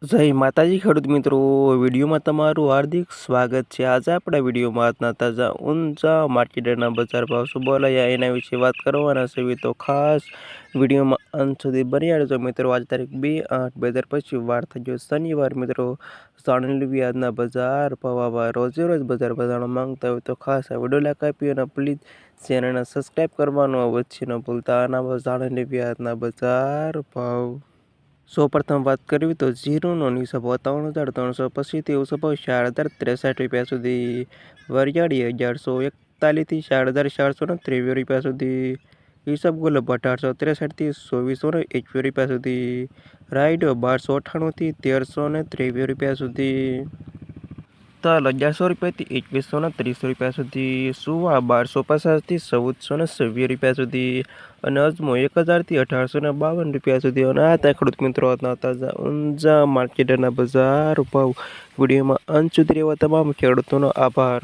જય માતાજી ખેડૂત મિત્રો, વિડીયોમાં તમારું હાર્દિક સ્વાગત છે। આજે આપણા વિડીયોમાં આજના તાજા ઊંચા માર્કેટના બજાર ભાવ શું બોલાયા એના વિશે વાત કરવાના છે। તો ખાસ વિડીયોમાં અંત સુધી બન્યા રહેજો મિત્રો। આજ તારીખ 2/8/2025 વાર થઈ ગયો શનિવાર મિત્રો। જાણી લેવી આજના બજાર ભાવ। રોજે રોજ બજાર બજારનો માંગતા હોય તો ખાસ આ વિડીયો લાઈક આપી અને પ્લીઝ ચેનલને સબસ્ક્રાઈબ કરવાનું અવશ્ય ન ભૂલતા। આના જાણી લેવી આજના બજાર ભાવ। સૌપ્રથમ વાત કરવી તો જીરુનો નીચો ભાવ 3,385થી ઊંચો ભાવ 4,063 રૂપિયા સુધી। વરિયાળી 1,141થી 4,423 રૂપિયા સુધી। ઈસબગુલ 1863થી 2,421 રૂપિયા સુધી। રાયડો 1,298થી 1,323 રૂપિયા સુધી। તલ 1,100 રૂપિયાથી 2,130 રૂપિયા સુધી। સુવા 1,250થી 1,426 રૂપિયા સુધી અને અજમો 1,000થી 1,852 રૂપિયા સુધી। અને આ ખેડૂત મિત્રો તાજા ઊંચા માર્કેટના બજાર ભાવ। વિડીયોમાં અંત સુધી રહેવા તમામ ખેડૂતોનો આભાર।